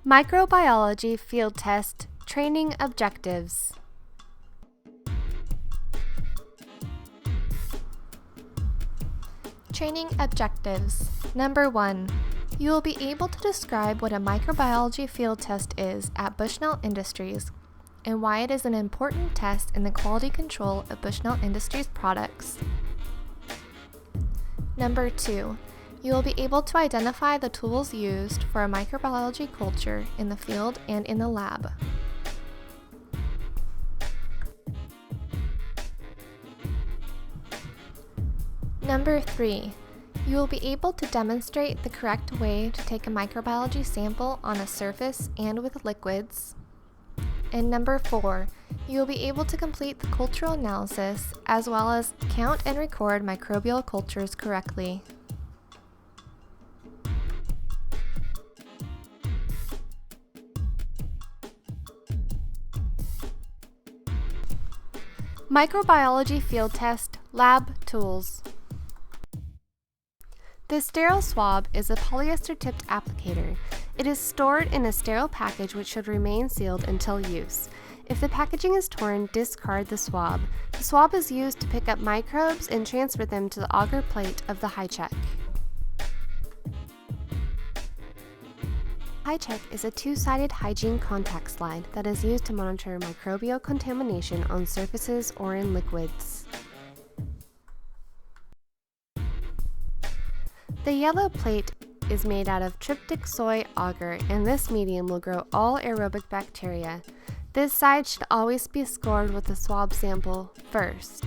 Microbiology Field Test Training Objectives. Training Objectives. Number 1. You will be able to describe what a microbiology field test is at Bushnell Industries and why it is an important test in the quality control of Bushnell Industries products. Number 2. You will be able to identify the tools used for a microbiology culture in the field and in the lab. Number 3. You will be able to demonstrate the correct way to take a microbiology sample on a surface and with liquids. And number 4. You will be able to complete the cultural analysis as well as count and record microbial cultures correctly. Microbiology Field Test Lab Tools. The sterile swab is a polyester-tipped applicator. It is stored in a sterile package which should remain sealed until use. If the packaging is torn, discard the swab. The swab is used to pick up microbes and transfer them to the agar plate of the HiCheck. HiCheck is a two-sided hygiene contact slide that is used to monitor microbial contamination on surfaces or in liquids. The yellow plate is made out of tryptic soy agar, and this medium will grow all aerobic bacteria. This side should always be scored with the swab sample first.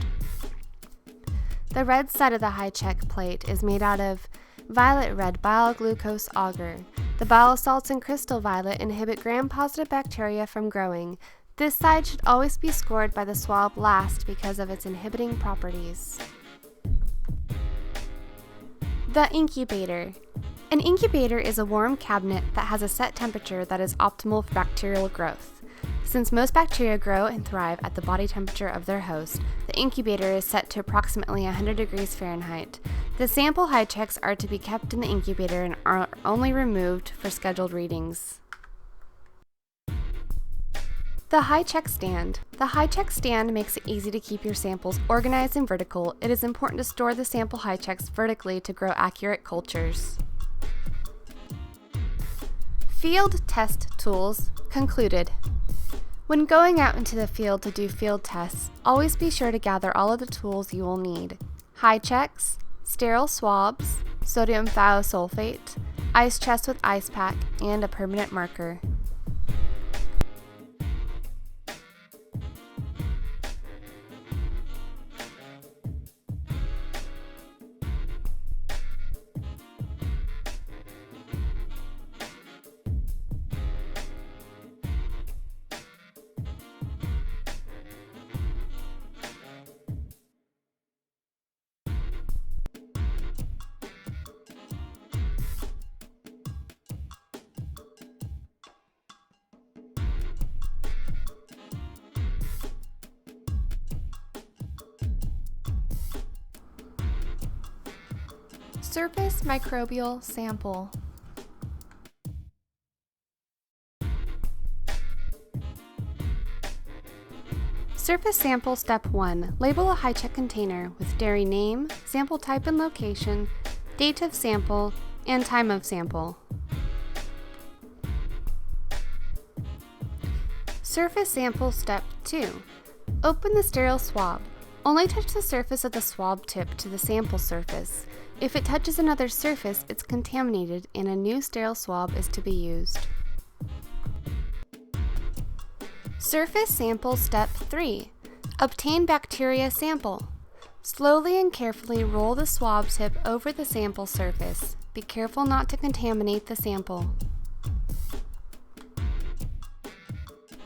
The red side of the HiCheck plate is made out of violet red bioglucose agar. The biosalts in crystal violet inhibit gram-positive bacteria from growing. This side should always be scored by the swab last because of its inhibiting properties. The incubator. An incubator is a warm cabinet that has a set temperature that is optimal for bacterial growth. Since most bacteria grow and thrive at the body temperature of their host, the incubator is set to approximately 100 degrees Fahrenheit. The sample HiChecks are to be kept in the incubator and are only removed for scheduled readings. The HiCheck stand. The HiCheck stand makes it easy to keep your samples organized and vertical. It is important to store the sample HiChecks vertically to grow accurate cultures. Field test tools concluded. When going out into the field to do field tests, always be sure to gather all of the tools you will need: HiChecks, sterile swabs, sodium thiosulfate, ice chest with ice pack, and a permanent marker. Surface microbial sample. Surface sample step 1. Label a HiCheck container with dairy name, sample type and location, date of sample, and time of sample. Surface sample step 2. Open the sterile swab. Only touch the surface of the swab tip to the sample surface. If it touches another surface, it's contaminated and a new sterile swab is to be used. Surface sample step 3. Obtain bacteria sample. Slowly and carefully roll the swab tip over the sample surface. Be careful not to contaminate the sample.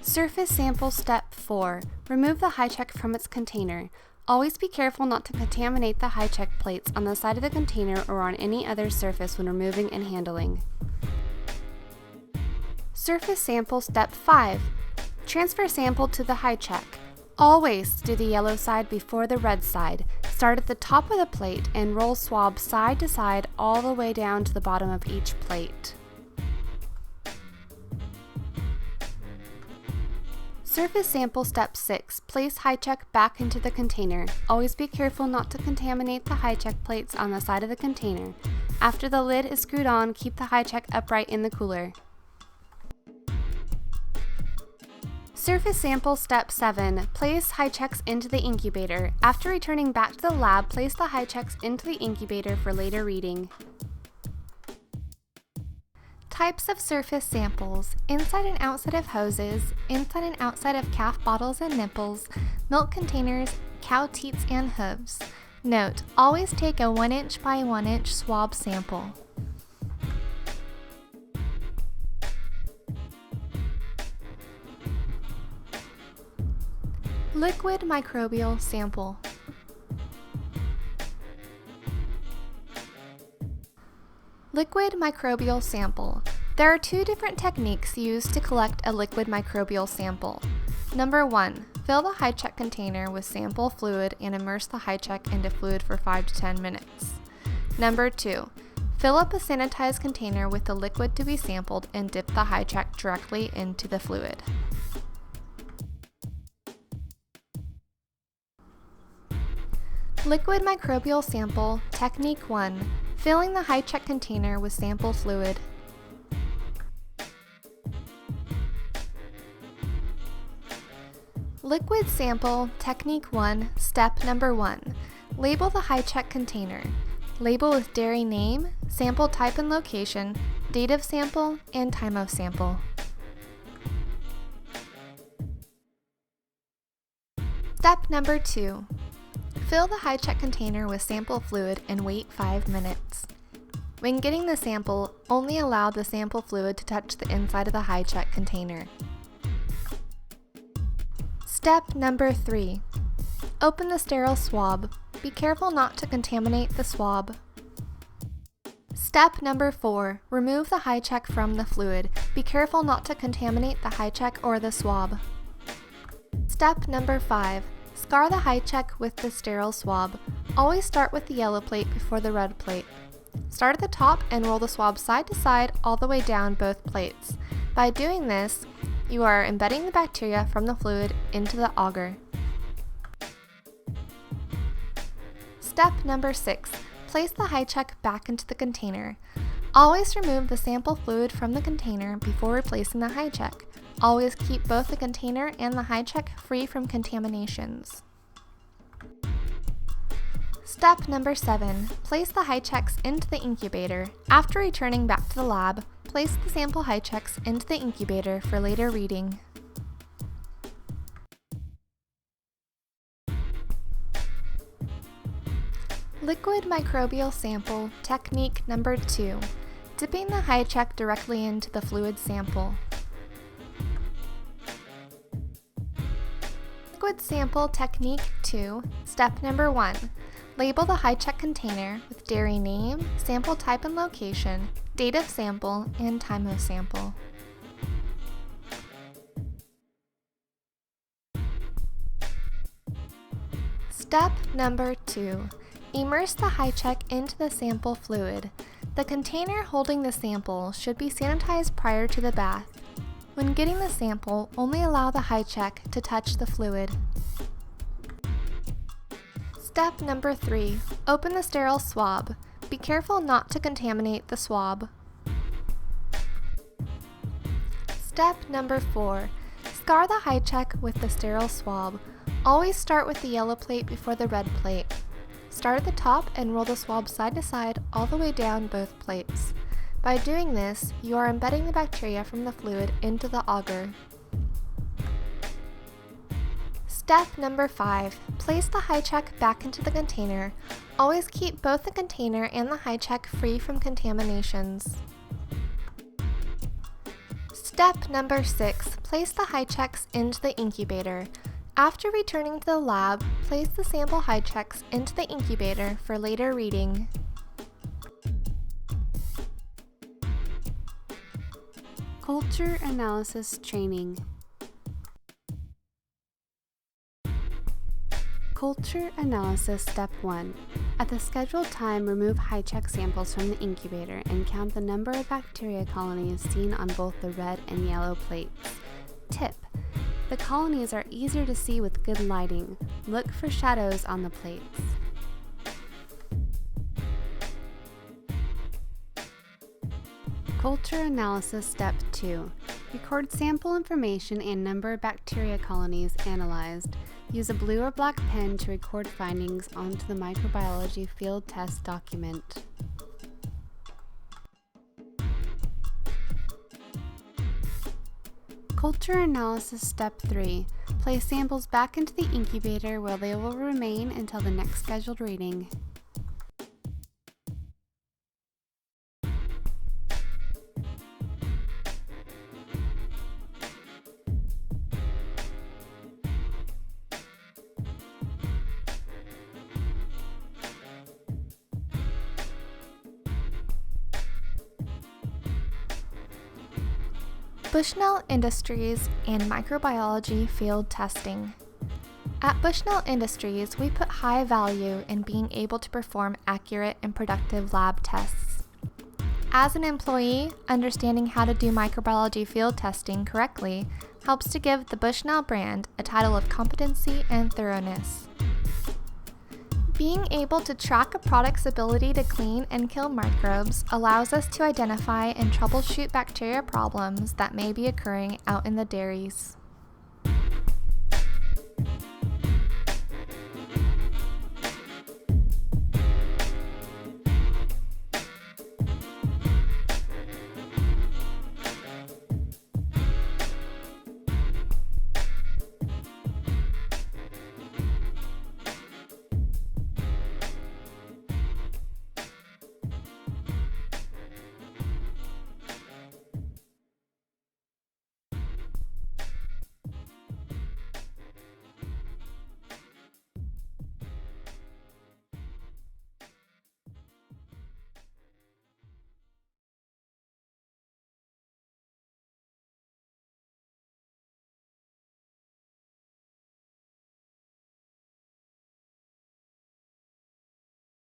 Surface sample step 4. Remove the HiCheck from its container. Always be careful not to contaminate the HiCheck plates on the side of the container or on any other surface when removing and handling. Surface sample step 5. Transfer sample to the HiCheck. Always do the yellow side before the red side. Start at the top of the plate and roll swab side to side all the way down to the bottom of each plate. Surface sample step 6. Place high check back into the container. Always be careful not to contaminate the high check plates on the side of the container. After the lid is screwed on, keep the high check upright in the cooler. Surface sample step 7. Place high checks into the incubator. After returning back to the lab, place the high checks into the incubator for later reading. Types of surface samples: inside and outside of hoses, inside and outside of calf bottles and nipples, milk containers, cow teats and hooves. Note: always take a 1 inch by 1 inch swab sample. Liquid microbial sample. Liquid microbial sample. There are two different techniques used to collect a liquid microbial sample. Number 1. Fill the high check container with sample fluid and immerse the high check into fluid for 5 to 10 minutes. Number 2. Fill up a sanitized container with the liquid to be sampled and dip the high check directly into the fluid. Liquid microbial sample, Technique 1. Filling the high check container with sample fluid. Liquid sample, Technique 1, Step number 1. Label the high check container. Label with dairy name, sample type and location, date of sample, and time of sample. Step number 2. Fill the high check container with sample fluid and wait 5 minutes. When getting the sample, only allow the sample fluid to touch the inside of the high check container. Step number 3. Open the sterile swab. Be careful not to contaminate the swab. Step number 4. Remove the high check from the fluid. Be careful not to contaminate the high check or the swab. Step number 5. Scar the high check with the sterile swab. Always start with the yellow plate before the red plate. Start at the top and roll the swab side to side all the way down both plates. By doing this, you are embedding the bacteria from the fluid into the agar. Step number 6. Place the high check back into the container. Always remove the sample fluid from the container before replacing the high check. Always keep both the container and the high check free from contaminations. Step number 7. Place the high checks into the incubator. After returning back to the lab, place the sample high checks into the incubator for later reading. Liquid microbial sample, Technique number 2. Dipping the high check directly into the fluid sample. Liquid sample, Technique 2, Step number 1. Label the high check container with dairy name, sample type and location, date of sample, and time of sample. Step number 2. Immerse the high check into the sample fluid. The container holding the sample should be sanitized prior to the bath. When getting the sample, only allow the high check to touch the fluid. Step number 3. Open the sterile swab. Be careful not to contaminate the swab. Step number 4. Scar the high check with the sterile swab. Always start with the yellow plate before the red plate. Start at the top and roll the swab side to side all the way down both plates. By doing this, you are embedding the bacteria from the fluid into the agar. Step number 5. Place the high check back into the container. Always keep both the container and the high check free from contaminations. Step number 6. Place the high checks into the incubator. After returning to the lab, place the sample high checks into the incubator for later reading. Culture analysis training. Culture analysis step 1. At the scheduled time, remove high check samples from the incubator and count the number of bacteria colonies seen on both the red and yellow plates. Tip: The colonies are easier to see with good lighting. Look for shadows on the plates. Culture Analysis Step 2. Record sample information and number of bacteria colonies analyzed. Use a blue or black pen to record findings onto the microbiology field test document. Culture Analysis Step 3. Place samples back into the incubator where they will remain until the next scheduled reading. Bushnell Industries and Microbiology Field Testing. At Bushnell Industries, we put high value in being able to perform accurate and productive lab tests. As an employee, understanding how to do microbiology field testing correctly helps to give the Bushnell brand a title of competency and thoroughness. Being able to track a product's ability to clean and kill microbes allows us to identify and troubleshoot bacteria problems that may be occurring out in the dairies.